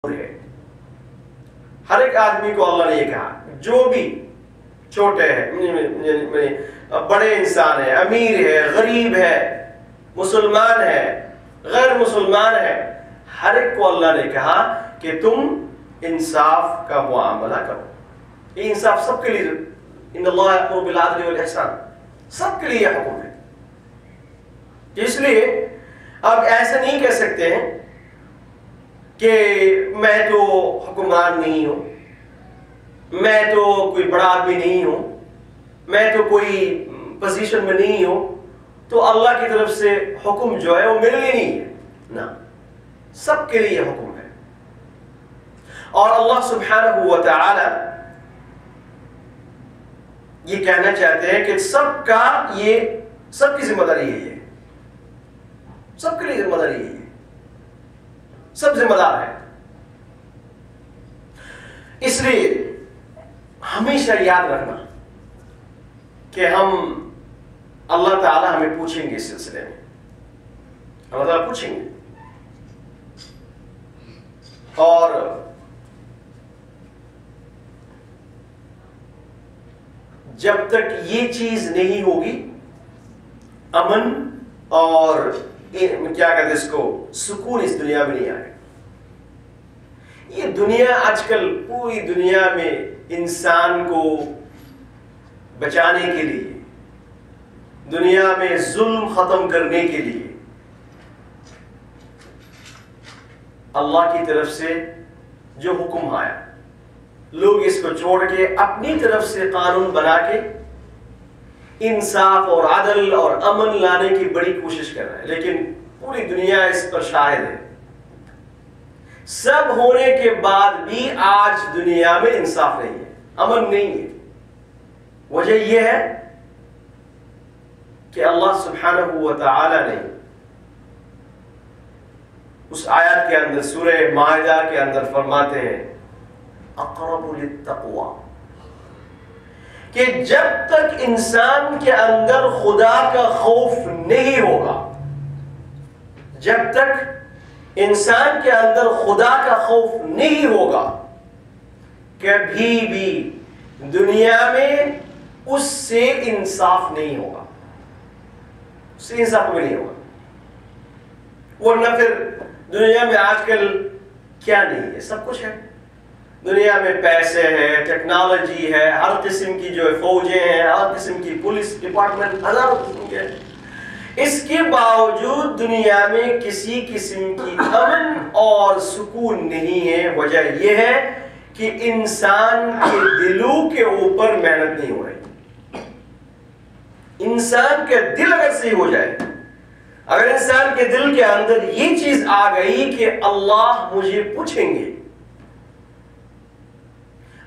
ہے. ہر ایک آدمی کو اللہ نے یہ کہا جو بھی چھوٹے ہے، بڑے انسان ہے، امیر ہے، غریب ہے، مسلمان ہے، غیر مسلمان ہے، ہر ایک کو اللہ نے کہا کہ تم انصاف کا معاملہ کرو. یہ انصاف سب کے لیے، ان اللہ یأمر بالعدل والاحسان، سب کے لیے حکم ہے. اس لیے آپ ایسا نہیں کہہ سکتے ہیں کہ میں تو حکمران نہیں ہوں، میں تو کوئی بڑا آدمی نہیں ہوں، میں تو کوئی پوزیشن میں نہیں ہوں، تو اللہ کی طرف سے حکم جو ہے وہ میرے لیے نہیں ہے. نہ، سب کے لیے حکم ہے. اور اللہ سبحانہ و تعالی یہ کہنا چاہتے ہیں کہ سب کی ذمہ داری یہی ہے، سب کے لیے ذمہ داری یہی ہے، سب ذمہ دار ہے. اس لیے ہمیشہ یاد رکھنا کہ ہم اللہ تعالی ہمیں پوچھیں گے، اس سلسلے میں اللہ تعالیٰ پوچھیں گے. اور جب تک یہ چیز نہیں ہوگی، امن اور کیا کہتے ہیں اس کو، سکون اس دنیا میں نہیں آئے. یہ دنیا آج کل پوری دنیا میں انسان کو بچانے کے لیے، دنیا میں ظلم ختم کرنے کے لیے اللہ کی طرف سے جو حکم آیا، لوگ اس کو چھوڑ کے اپنی طرف سے قانون بنا کے انصاف اور عدل اور امن لانے کی بڑی کوشش کر رہے ہیں. لیکن پوری دنیا اس پر شاہد ہے. سب ہونے کے بعد بھی آج دنیا میں انصاف نہیں ہے، امن نہیں ہے. وجہ یہ ہے کہ اللہ سبحانہ و تعالی نے اس آیت کے اندر، سورہ مائدہ کے اندر فرماتے ہیں اقرب للتقوی، کہ جب تک انسان کے اندر خدا کا خوف نہیں ہوگا، جب تک انسان کے اندر خدا کا خوف نہیں ہوگا، کبھی بھی دنیا میں اس سے انصاف نہیں ہوگا، اس سے انصاف نہیں ہوگا. ورنہ پھر دنیا میں آج کل کیا نہیں ہے، سب کچھ ہے. دنیا میں پیسے ہے، ٹیکنالوجی ہے، ہر قسم کی جو فوجیں ہیں، ہر قسم کی پولیس ڈپارٹمنٹ، ہزاروں قسم کے. اس کے باوجود دنیا میں کسی قسم کی امن اور سکون نہیں ہے. وجہ یہ ہے کہ انسان کے دلوں کے اوپر محنت نہیں ہو رہی. انسان کا دل اگر صحیح ہو جائے، اگر انسان کے دل کے اندر یہ چیز آ گئی کہ اللہ مجھے پوچھیں گے،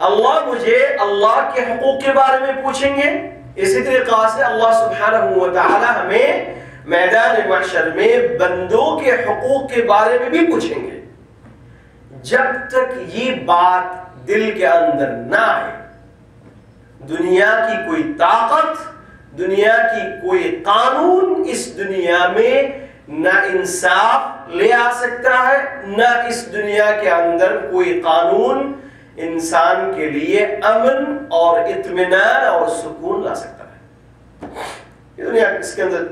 اللہ مجھے اللہ کے حقوق کے بارے میں پوچھیں گے، اسی طریقہ سے اللہ سبحانہ و تعالی ہمیں میدان محشر میں بندوں کے حقوق کے بارے میں بھی پوچھیں گے. جب تک یہ بات دل کے اندر نہ آئے، دنیا کی کوئی طاقت، دنیا کی کوئی قانون اس دنیا میں نہ انصاف لے آ سکتا ہے، نہ اس دنیا کے اندر کوئی قانون انسان کے لیے امن اور اطمینان اور سکون لا سکتا ہے. یہ دنیا اس کے اندر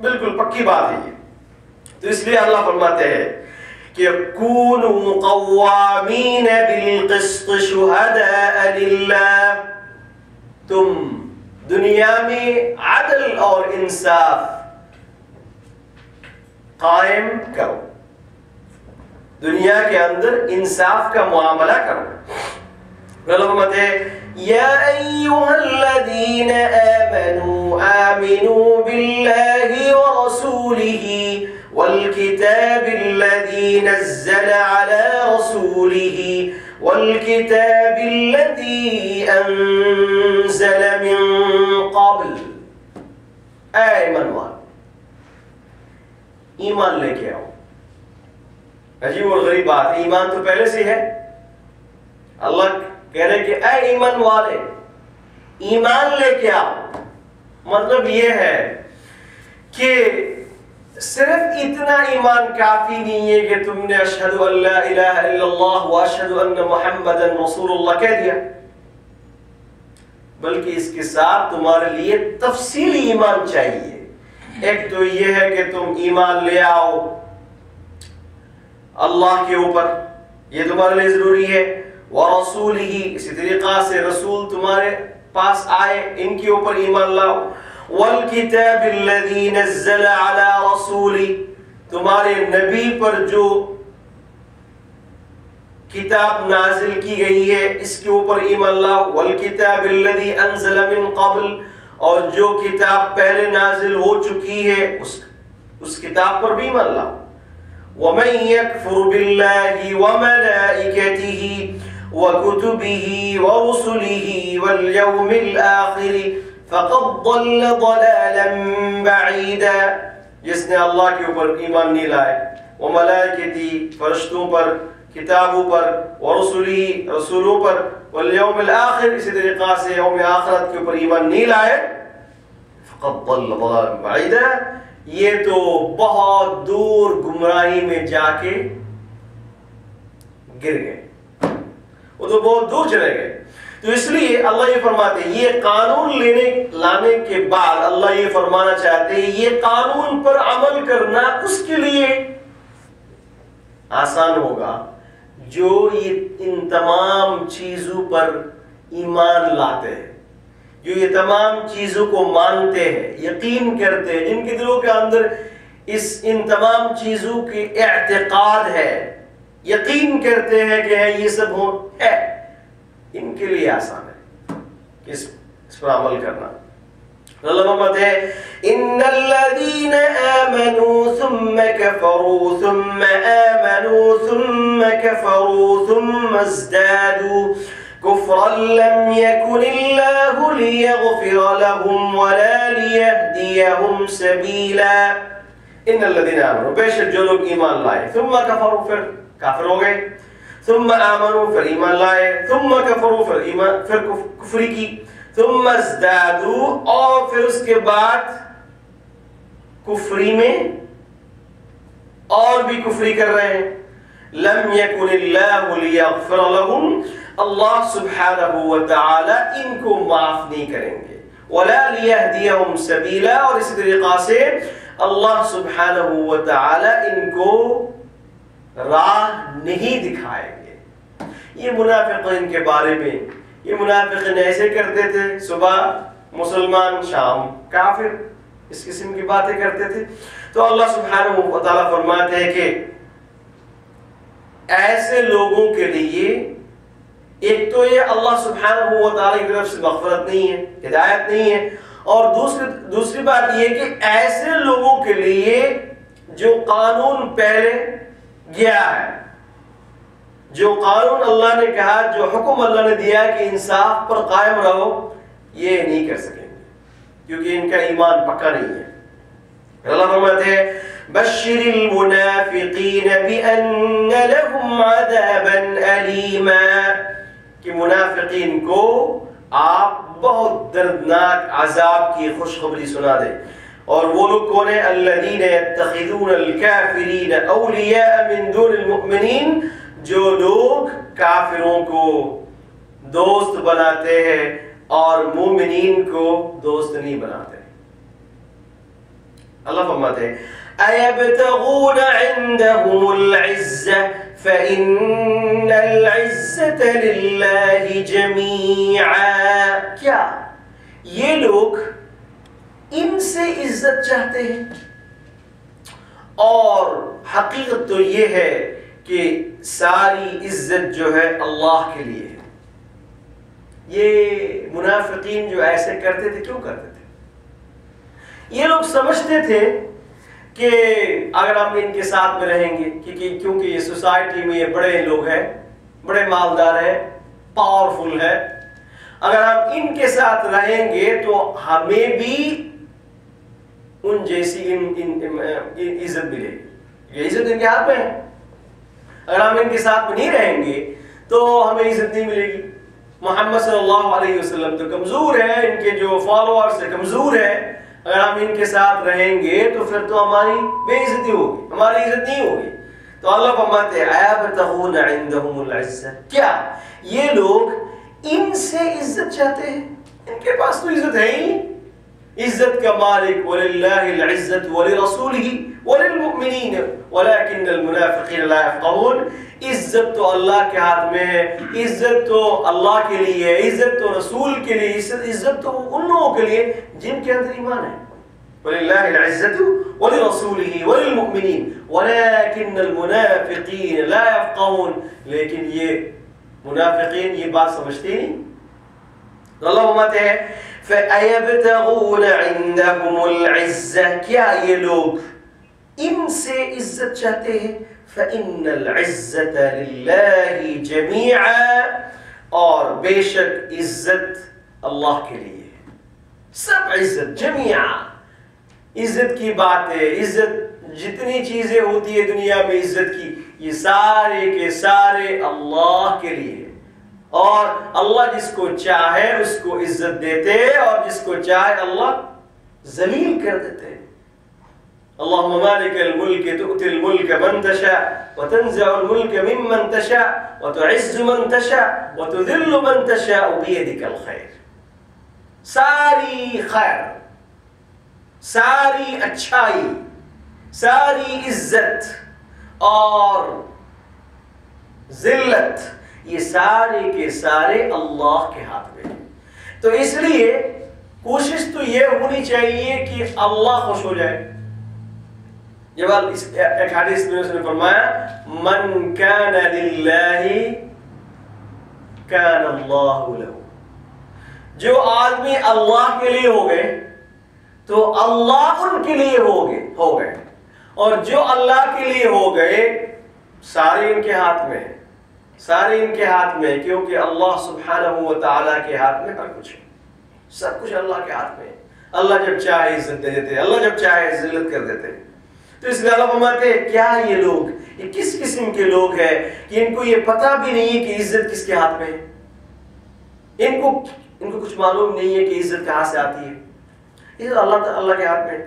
بالکل پکی بات ہے. تو اس لیے اللہ فرماتے ہیں کہ کونوا قوامین بالقسط شہداء للہ، تم دنیا میں عدل اور انصاف قائم کرو، دنیا کے اندر انصاف کا معاملہ کرو. یا ایھا الذین آمنوا آمنوا باللہ ورسولہ والکتاب الذی نزل علی رسولہ والکتاب الذی انزل من قبل. اے ایمان والو، ایمان لے کے آؤ. عجیب اور غریب بات، ایمان تو پہلے سے ہے. اللہ کہہ رہے کہ اے ایمان والے، ایمان لے کے آؤ. مطلب یہ ہے کہ صرف اتنا ایمان کافی نہیں ہے کہ تم نے اشہد ان لا الہ الا اللہ و اشہد ان محمد رسول اللہ کہہ دیا، بلکہ اس کے ساتھ تمہارے لیے تفصیلی ایمان چاہیے۔ ایک تو یہ ہے کہ تم ایمان لے آؤ اللہ کے اوپر، یہ تمہارے لیے ضروری ہے، وَرَسُولِهِ، اسی طریقہ سے رسول تمہارے پاس آئے ان کے اوپر ایمان لاؤ، وَالْكِتَابِ الَّذِي نَزَّلَ عَلَى رَسُولِهِ، تمہارے نبی پر جو کتاب نازل کی گئی ہے اس کے اوپر ایمان لاؤ، وَالْكِتَابِ الَّذِي أَنزَلَ مِن قَبْلِ، اور جو کتاب پہلے نازل ہو چکی ہے اس کتاب پر بھی ایمان لاؤ، وَمَن يَكْفُرْ بِاللَّهِ وَمَلَائِكَتِهِ وَكُتُبِهِ وَرُسُلِهِ وَالْيَوْمِ الْآخِرِ فَقَدْ ضَلَّ ضَلَالًا بَعِيدًا، جس نے اللہ کے اوپر ایمان نہیں لائے، وَمَلَائِكَتِهِ فرشتوں پر، کتابوں پر، وَرُسُلِهِ رسولوں پر، وَالْيَوْمِ الْآخِرِ اسی طریقہ سے یوم آخرت کے اوپر ایمان نہیں لائے، فَقَدْ ضَلَّ ضَلَالًا بَعِيدًا، یہ تو بہت دور گمراہی میں جا کے گر گئے، وہ تو بہت دور چلے گئے۔ تو اس لیے اللہ یہ فرماتے ہیں، یہ قانون لانے کے بعد اللہ یہ فرمانا چاہتے ہیں یہ قانون پر عمل کرنا اس کے لیے آسان ہوگا جو ان تمام چیزوں پر ایمان لاتے ہیں، جو یہ تمام چیزوں کو مانتے ہیں، یقین کرتے ہیں، جن کے دلوں کے اندر ان تمام چیزوں کے اعتقاد ہے، یقین کرتے ہیں کہ یہ سب ہے، ان کے لیے آسان ہے اس پر عمل کرنا۔ اللہ فرماتے ہیں ان الذين آمنوا ثم كفروا ثم آمنوا ثم كفروا ثم ازدادوا كفرا لم يكن الله ليغفر لهم ولا ليهديهم سبيلا۔ ان الذين آمنوا، بے شک جو لوگ ایمان لائے، ثم كفروا پھر کافر ہو گئے، ثم آمنوا پھر ایمان لائے، ثم كفروا پھر کفری کی، ثم ازدادوا اور پھر اس کے بعد کفری میں اور بھی کفری کر رہے ہیں، لم يكن الله ليغفر لهم، اللہ سبحانہ وتعالی ان کو معاف نہیں کریں گے، ولا ليهديهم سبيلا، اور اسی طریقہ سے اللہ سبحانہ وتعالی ان کو راہ نہیں دکھائیں گے۔ یہ منافقین کے بارے میں، یہ منافقین ایسے کرتے تھے، صبح مسلمان شام کافر، اس قسم کی باتیں کرتے تھے۔ تو اللہ سبحانہ وتعالی فرماتے ہیں کہ ایسے لوگوں کے لیے ایک تو یہ اللہ سبحانہ وتعالی کی طرف سے مغفرت نہیں ہے، ہدایت نہیں ہے، اور دوسری بات یہ کہ ایسے لوگوں کے لیے جو قانون پہلے گیا ہے، جو قانون اللہ نے کہا، جو حکم اللہ نے دیا کہ انصاف پر قائم رہو، یہ نہیں کر سکیں گے کیونکہ ان کا ایمان پکا نہیں ہے۔ اللہ فرماتے ہیں بشر المنافقین بأن لهم عذابا ألیما، کہ منافقین کو آپ بہت دردناک عذاب کی خوشخبری سنا دیں۔ اور وہ لوگ کون ہیں؟ الذین یتخذون الکافرین اولیاء من دون المؤمنین، جو لوگ کافروں کو دوست بناتے ہیں اور مومنین کو دوست نہیں بناتے۔ اللہ فرماتے ہیں ایبتغون عندهم العزة فإن العزة للہ جمیعا، کیا یہ لوگ ان سے عزت چاہتے ہیں؟ اور حقیقت تو یہ ہے کہ ساری عزت جو ہے اللہ کے لیے ہے۔ یہ منافقین جو ایسے کرتے تھے کیوں کرتے تھے؟ یہ لوگ سمجھتے تھے کہ اگر ہم ان کے ساتھ میں رہیں گے، کیونکہ یہ سوسائٹی میں یہ بڑے لوگ ہیں، بڑے مالدار ہیں، پاورفل ہے، اگر ہم ان کے ساتھ رہیں گے تو ہمیں بھی ان جیسی عزت ملے گی، یہ عزت ان کے ہاتھ میں ہے۔ اگر ہم ان کے ساتھ میں نہیں رہیں گے تو ہمیں عزت نہیں ملے گی۔ محمد صلی اللہ علیہ وسلم تو کمزور ہے، ان کے جو فالوورز ہیں کمزور ہیں، اگر ہم ان کے ساتھ رہیں گے تو پھر تو ہماری بے عزتی ہوگی، ہماری عزت نہیں ہوگی. تو اللہ فرماتے ہیں ایبتغون عندهم العزہ، کیا یہ لوگ ان سے عزت چاہتے ہیں؟ ان کے پاس تو عزت ہے ہی. عزت کا مالک وللہ العزت ولرسولہ وللمؤمنین ولکن المنافقین لا یفقہون. عزت تو اللہ کے ہاتھ میں ہے، عزت تو اللہ کے لیے ہے، عزت تو رسول کے لیے، عزت تو ان لوگوں کے لیے جن کے اندر ایمان ہے. وَلِلَّهِ الْعِزَّةُ وَلِرَسُولِهِ وَلِلْمُؤْمِنِينَ وَلَكِنَّ الْمُنَافِقِينَ لَا يَفْقَهُونَ. لیکن یہ منافقین یہ بات سمجھتے نہیں. تو اللہ فرماتے ہیں فَأَيَبْتَغُونَ عِنْدَهُمُ الْعِزَّةَ، کیا یہ لوگ ان سے عزت چاہتے ہیں؟ فَإِنَّ الْعِزَّةَ لِلَّهِ جَمِيعًا، اور بے شک عزت اللہ کے لیے ہے. سب عزت جميعا، عزت کی بات ہے. عزت جتنی چیزیں ہوتی ہے دنیا میں عزت کی، یہ سارے کے سارے اللہ کے لیے. اور اللہ جس کو چاہے اس کو عزت دیتے اور جس کو چاہے اللہ ذلیل کر دیتے. اللهم مالك الملك تؤتي الملك من تشاء وتنزع الملك ممن تشاء وتعز من تشاء وتذل من تشاء بيدك الخير. ساری خیر، ساری اچھائی، ساری عزت اور ذلت، یہ سارے کے سارے اللہ کے ہاتھ میں. تو اس لیے کوشش تو یہ ہونی چاہیے کہ اللہ خوش ہو جائے. جب ایک حدیث میں اس نے فرمایا من کان للہ کان اللہ لہ، جو آدمی اللہ کے لیے ہو گئے تو اللہ ان کے لیے ہو گئے، اور جو اللہ کے لیے ہو گئے سارے ان کے ہاتھ میں ہیں، سارے ان کے ہاتھ میں، کیونکہ اللہ سبحانہ و تعالیٰ کے ہاتھ میں ہر کچھ ہے. سب کچھ اللہ کے ہاتھ میں ہے. اللہ جب چاہے عزت دے دیتے، اللہ جب چاہے ذلت کر دیتے. تو اس لیے اللہ فرماتے ہیں کیا یہ لوگ، یہ کس قسم کے لوگ ہیں کہ ان کو یہ پتہ بھی نہیں ہے کہ عزت کس کے ہاتھ میں ہے. ان کو کچھ معلوم نہیں ہے کہ عزت کہاں سے آتی ہے. یہ اللہ کے ہاتھ میں.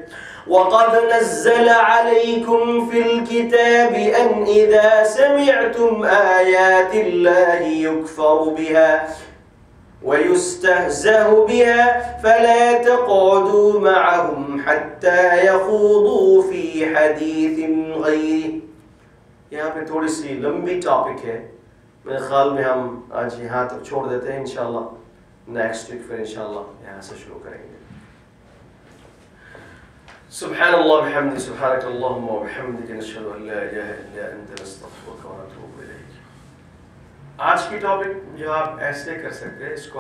وَقَدْ نَزَّلَ عَلَيْكُمْ فِي الْكِتَابِ أَنْ إِذَا سَمِعْتُمْ آيَاتِ اللَّهِ يُكْفَرُ بِهَا وَيُسْتَهْزَأُ بِهَا فَلَا تَقْعُدُوا مَعَهُمْ حَتَّى يَخُوضُوا فِي حَدِيثٍ غَيْرِهِ. یہاں پہ تھوڑی سی لمبی ٹاپک ہے، میرے خیال میں ہم آج یہاں تک چھوڑ دیتے ہیں. انشاءاللہ نیکسٹ ویک پھر انشاءاللہ یہاں سے شروع کریں گے. سبحان اللہ بحمدہ، سبحانک اللہم وبحمدک، نشہد ان لا الہ الا انت، نستغفرک ونتوب الیک. آج کی ٹاپک جو آپ ایسے کر سکتے ہیں اس کو